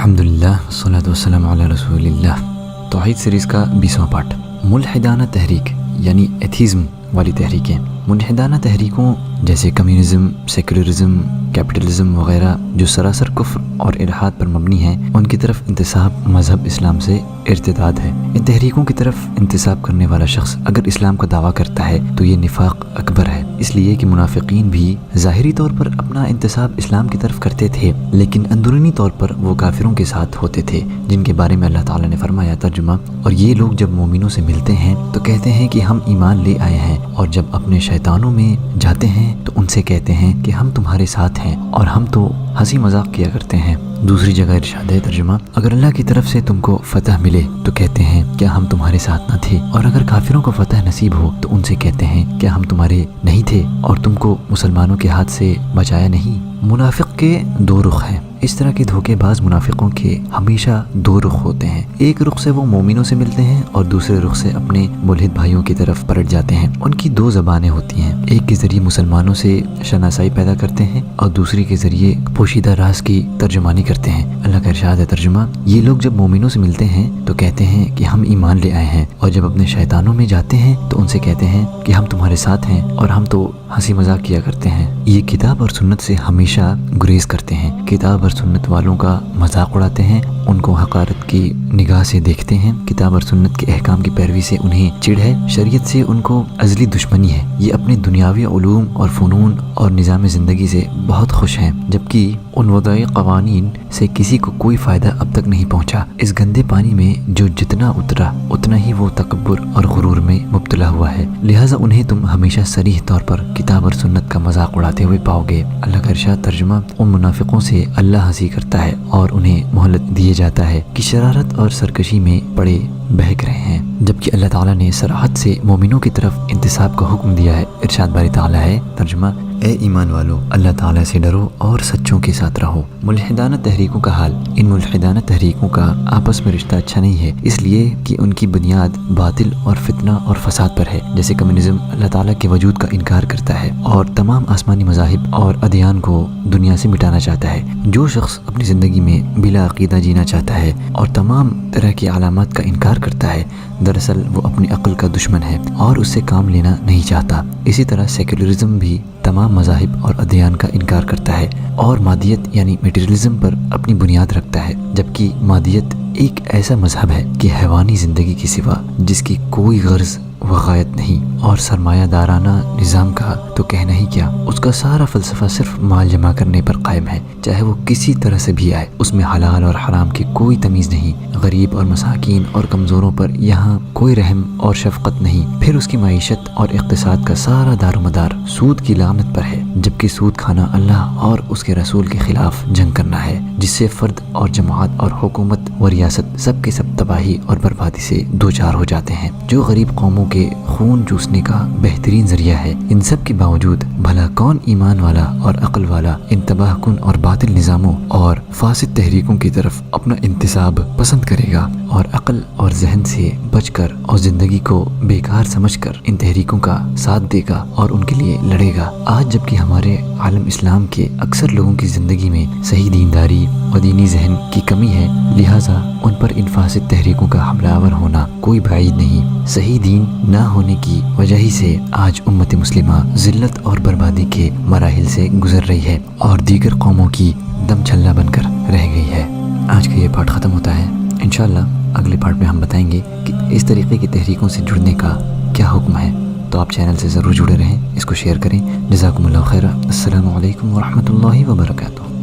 الحمدللہ والصلاۃ والسلام علی رسول اللہ۔ توحید سیریز کا 20واں پارٹ، ملحدانہ تحریک یعنی ایتھیزم والی تحریکیں۔ ملحدانہ تحریکوں جیسے کمیونزم، سیکولرزم، کیپٹلزم وغیرہ جو سراسر کفر اور الحاد پر مبنی ہیں، ان کی طرف انتساب مذہب اسلام سے ارتداد ہے۔ ان تحریکوں کی طرف انتساب کرنے والا شخص اگر اسلام کا دعویٰ کرتا ہے تو یہ نفاق اکبر ہے، اس لیے کہ منافقین بھی ظاہری طور پر اپنا انتساب اسلام کی طرف کرتے تھے، لیکن اندرونی طور پر وہ کافروں کے ساتھ ہوتے تھے، جن کے بارے میں اللہ تعالیٰ نے فرمایا ترجمہ، اور یہ لوگ جب مومنوں سے ملتے ہیں تو کہتے ہیں کہ ہم ایمان لے آئے ہیں، اور جب اپنے شیطانوں میں جاتے ہیں تو ان سے کہتے ہیں کہ ہم تمہارے ساتھ ہیں اور ہم تو ہنسی مذاق کیا کرتے ہیں۔ دوسری جگہ ارشاد ہے ترجمہ، اگر اللہ کی طرف سے تم کو فتح ملے تو کہتے ہیں کیا ہم تمہارے ساتھ نہ تھے، اور اگر کافروں کو فتح نصیب ہو تو ان سے کہتے ہیں کیا ہم تمہارے نہیں تھے اور تم کو مسلمانوں کے ہاتھ سے بچایا نہیں۔ منافق کے دو رخ ہیں۔ اس طرح کے دھوکے باز منافقوں کے ہمیشہ دو رخ ہوتے ہیں، ایک رخ سے وہ مومنوں سے ملتے ہیں اور دوسرے رخ سے اپنے ملحد بھائیوں کی طرف پلٹ جاتے ہیں۔ ان کی دو زبانیں ہوتی ہیں، ایک کے ذریعے مسلمانوں سے شناسائی پیدا کرتے ہیں اور دوسری کے ذریعے پوشیدہ راز کی ترجمانی کرتے ہیں۔ اللہ کا ارشاد ہے ترجمہ، یہ لوگ جب مومنوں سے ملتے ہیں تو کہتے ہیں کہ ہم ایمان لے آئے ہیں، اور جب اپنے شیطانوں میں جاتے ہیں تو ان سے کہتے ہیں کہ ہم تمہارے ساتھ ہیں اور ہم تو ہنسی مذاق کیا کرتے ہیں۔ یہ کتاب اور سنت سے ہمیشہ گریز کرتے ہیں، کتاب اور سنت والوں کا مذاق اڑاتے ہیں، ان کو حقارت کی نگاہ سے دیکھتے ہیں، کتاب اور سنت کے احکام کی پیروی سے انہیں چڑ ہے، شریعت سے ان کو ازلی دشمنی ہے۔ یہ اپنے دنیاوی علوم اور فنون اور نظام زندگی سے بہت خوش ہیں، جبکہ ان وضعی قوانین سے کسی کو کوئی فائدہ اب تک نہیں پہنچا۔ اس گندے پانی میں جو جتنا اترا اتنا ہی وہ تکبر اور غرور میں مبتلا ہوا ہے، لہٰذا انہیں تم ہمیشہ صریح طور پر کتاب اور سنت کا مذاق اڑاتے ہوئے پاؤ گے۔ اللہ کا ارشاد ترجمہ، ان منافقوں سے اللہ ہنسی کرتا ہے اور انہیں مہلت دیے جاتا ہے کہ شرارت اور سرکشی میں پڑے بہک رہے ہیں، جبکہ اللہ تعالیٰ نے صراحت سے مومنوں کی طرف انتساب کا حکم دیا ہے۔ ارشاد باری تعالیٰ ہے ترجمہ، اے ایمان والو، اللہ تعالیٰ سے ڈرو اور سچوں کے ساتھ رہو۔ ملحدانہ تحریکوں کا حال، ان ملحدانہ تحریکوں کا آپس میں رشتہ اچھا نہیں ہے، اس لیے کہ ان کی بنیاد باطل اور فتنہ اور فساد پر ہے۔ جیسے کمیونزم اللہ تعالیٰ کے وجود کا انکار کرتا ہے اور تمام آسمانی مذاہب اور ادیان کو دنیا سے مٹانا چاہتا ہے۔ جو شخص اپنی زندگی میں بلا عقیدہ جینا چاہتا ہے اور تمام طرح کی علامات کا انکار کرتا ہے، دراصل وہ اپنی عقل کا دشمن ہے اور اس سے کام لینا نہیں چاہتا۔ اسی طرح سیکولرزم بھی تمام مذاہب اور ادیان کا انکار کرتا ہے اور مادیت یعنی میٹیریلزم پر اپنی بنیاد رکھتا ہے، جبکہ مادیت ایک ایسا مذہب ہے کہ حیوانی زندگی کے سوا جس کی کوئی غرض و غایت نہیں، اور سرمایہ دارانہ نظام کا تو کہنا ہی کیا، اس کا سارا فلسفہ صرف مال جمع کرنے پر قائم ہے، چاہے وہ کسی طرح سے بھی آئے، اس میں حلال اور حرام کی کوئی تمیز نہیں، غریب اور مساکین اور کمزوروں پر یہاں کوئی رحم اور شفقت نہیں۔ پھر اس کی معیشت اور اقتصاد کا سارا دار و مدار سود کی لعنت پر ہے، جبکہ سود کھانا اللہ اور اس کے رسول کے خلاف جنگ کرنا ہے، جس سے فرد اور جماعت اور حکومت و ریاست سب کے سب تباہی اور بربادی سے دوچار ہو جاتے ہیں، جو غریب قوموں کے خون چوسنے کا بہترین ذریعہ ہے۔ ان سب کے باوجود بھلا کون ایمان والا اور عقل والا ان تباہ کن اور باطل نظاموں اور فاسد تحریکوں کی طرف اپنا انتساب پسند کرے گا، اور عقل اور ذہن سے بچ کر اور زندگی کو بیکار سمجھ کر ان تحریکوں کا ساتھ دے گا اور ان کے لیے لڑے گا؟ آج جبکہ ہمارے عالم اسلام کے اکثر لوگوں کی زندگی میں صحیح دینداری اور دینی ذہن کی کمی ہے، لہٰذا ان پر ان فاسد تحریکوں کا حملہ آور ہونا کوئی بعید نہیں۔ صحیح دین نہ ہونے کی وجہ ہی سے آج امت مسلمہ ذلت اور بربادی کے مراحل سے گزر رہی ہے اور دیگر قوموں کی دم چھلہ بن کر رہ گئی ہے۔ آج کا یہ پارٹ ختم ہوتا ہے، انشاءاللہ اگلے پارٹ میں ہم بتائیں گے کہ اس طریقے کی تحریکوں سے جڑنے کا کیا حکم ہے۔ تو آپ چینل سے ضرور جڑے رہیں، اس کو شیئر کریں۔ جزاکم اللہ خیر، السلام علیکم ورحمۃ اللہ وبرکاتہ۔